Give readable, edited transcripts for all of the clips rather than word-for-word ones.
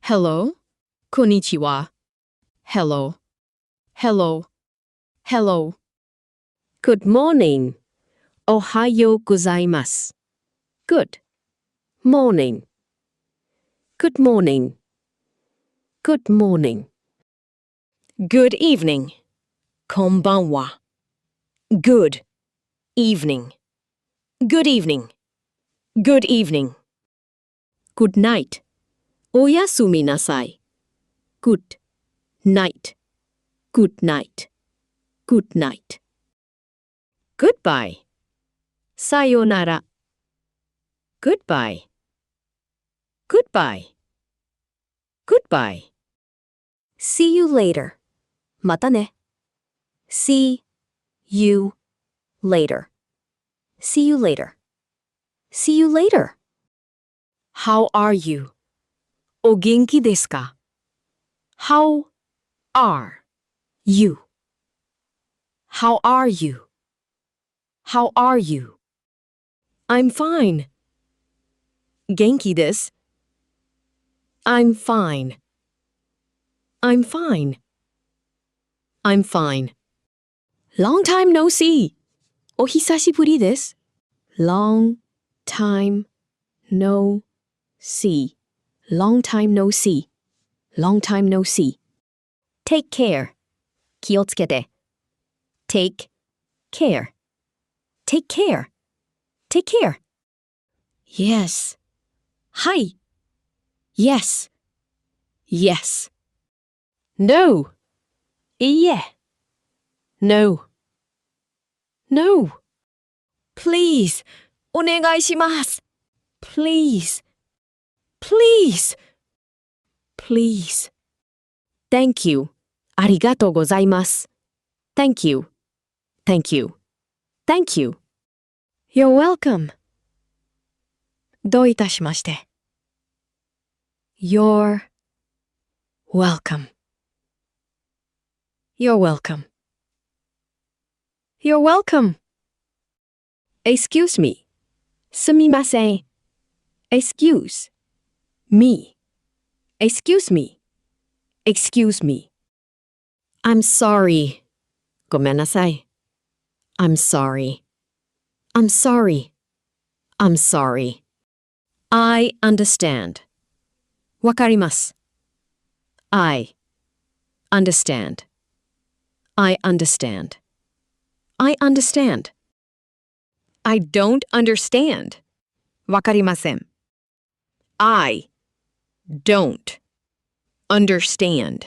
Hello? Konnichiwa. Hello. Hello. Hello. Good morning. Ohayo gozaimasu. Good morning. Good morning. Good morning. Good evening. Konbanwa. Good evening. Good evening. Good evening. Good night. Oyasumi nasai. Good night. Good night. Good night. Goodbye. Sayonara. Goodbye. Goodbye. Goodbye. See you later. またね。See you later. See you later. See you later. How are you? お元気ですか? How are you? How are you? How are you? I'm fine. 元気です. I'm fine. I'm fine. I'm fine. Long time no see. お久しぶりです. Long time no see. Long time no see. Long time no see. Take care. 気をつけて. Take care. Take care. Take care. Yes. はい. Yes. Yes. No. いいえ. No. No. Please. お願いします. Please. Please. Please. Thank you. ありがとうございます. Thank you. Thank you. Thank you. You're welcome. どういたしまして. You're welcome. You're welcome. You're welcome. Excuse me. すみません. Excuse me. Excuse me. Excuse me. I'm sorry. ごめんなさい. I'm sorry. I'm sorry. I'm sorry. I understand. わかります. I understand. I understand. I understand. I don't understand. わかりません. I don't understand.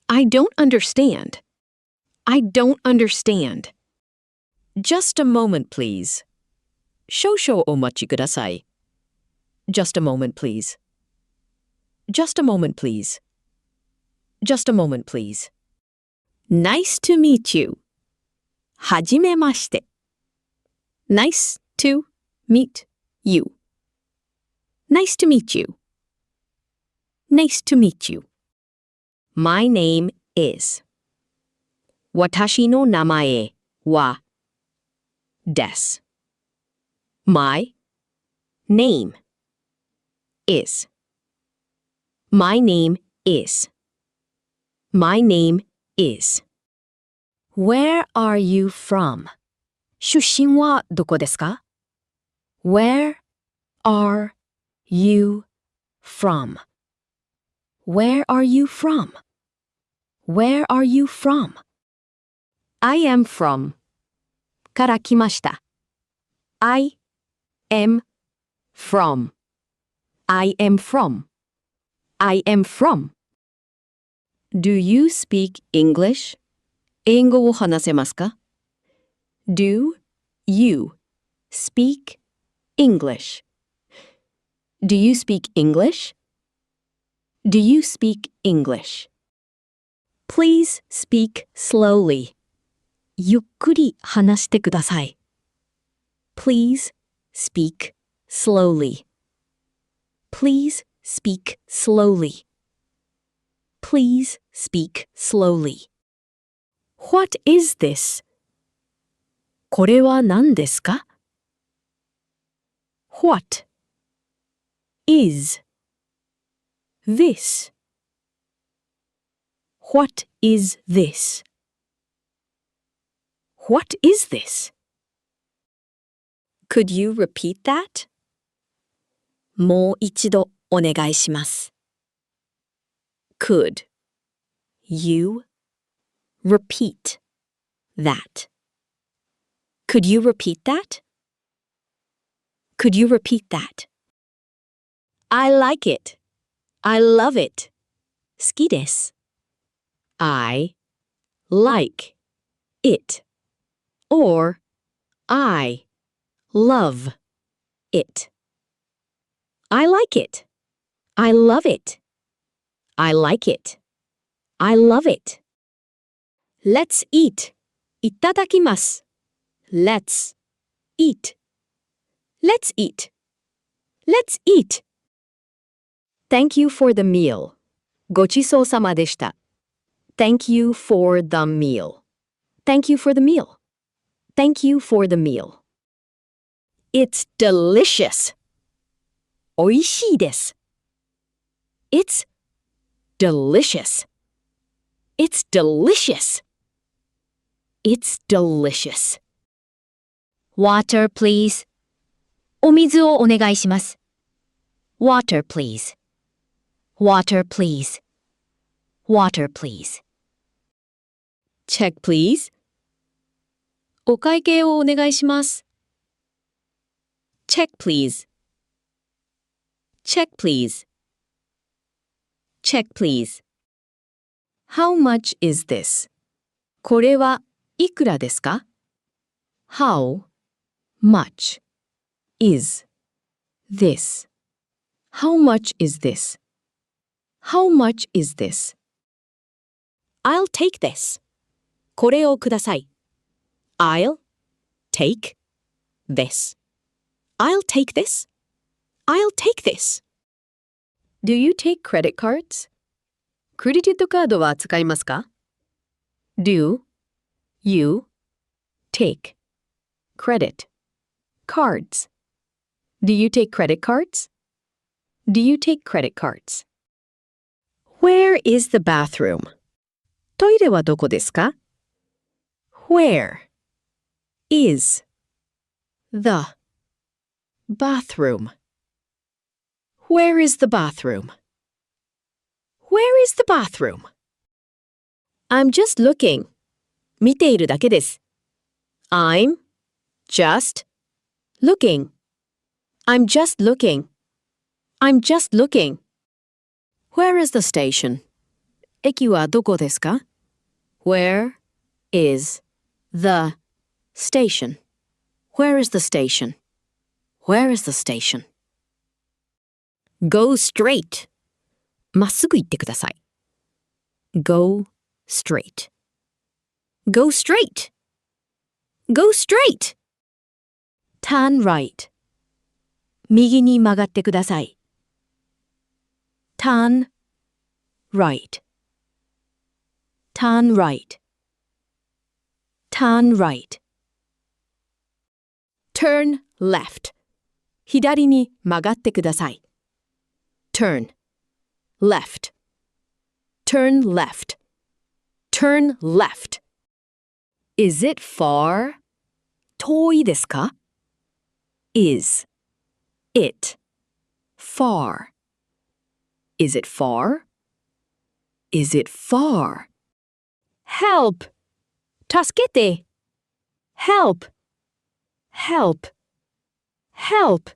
I don't understand. I don't understand. Just a moment, please. 少々お待ちください. Just a moment, please. Just a moment, please. Just a moment, please. Nice to meet you. はじめまして. Nice to meet you. Nice to meet you. Nice to meet you. My name is. 私の名前はです. My name is. My name is. My name is. Where are you from? 出身はどこですか? Where are you from? Where are you from? Where are you from? I am from から来ました. I am from. I am from. I am from. Do you speak English? 英語を話せますか? Do you speak English? Do you speak English? Do you speak English? Please speak slowly. ゆっくり話してください. Please speak slowly. Please speak slowly. Please speak slowly. What is this? これは何ですか? What is this? What is this? What is this? Could you repeat that? もう一度お願いします。Could you repeat that? Could you repeat that? Could you repeat that? I like it. I love it. 好きです。I like it. Or I love it. I like it. I love it. I like it. I love it. Let's eat. いただきます。Let's eat. Let's eat. Let's eat. Thank you for the meal. ごちそうさまでした。Thank you for the meal. Thank you for the meal. Thank you for the meal. It's delicious. おいしいです。It's delicious. It's delicious. It's delicious. Water, please. お水をお願いします。Water, please. Water, please. Water, please. Check, please. お会計をお願いします。Check, please. Check, please. Check, please. How much is this? これはいくらですか？ How much is this? How much is this? How much is this? I'll take this. これをください。I'll take this. I'll take this. I'll take this. Do you take credit cards? クレジットカードは使いますか？ Do you take credit cards? Do you take credit cards? Do you take credit cards? Where is the bathroom? トイレはどこですか？ Where is the bathroom? Where is the bathroom? Where is the bathroom? I'm just looking. 見ているだけです。I'm just looking. I'm just looking. I'm just looking. Where is the station? 駅はどこですか？ Where is the station? Where is the station? Where is the station? Go straight. まっすぐ行ってください。Go straight. Go straight. Go straight. Turn right. 右に曲がってください。Turn right. Turn right. Turn right. Turn left. 左に曲がってください。Turn left. Turn left. Turn left. Is it far? 遠いですか？ Is it far? Is it far? Is it far? Help! 助けて! Help! Help! Help!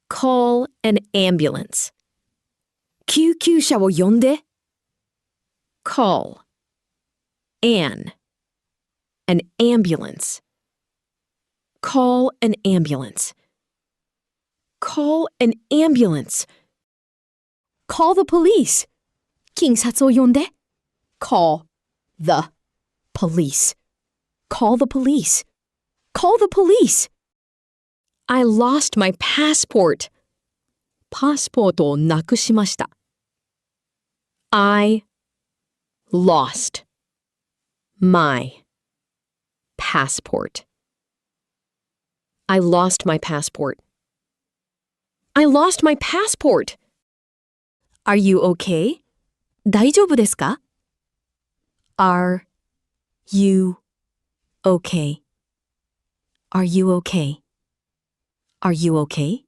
Call an ambulance. 救急車を呼んで. Call an ambulance. Call an ambulance. Call an ambulance. Call the police. 警察を呼んで. Call the police. Call the police. Call the police. I lost my passport. パスポートをなくしました。I lost my passport. I lost my passport. I lost my passport. Are you okay? 大丈夫ですか？ Are you okay? Are you okay? Are you okay?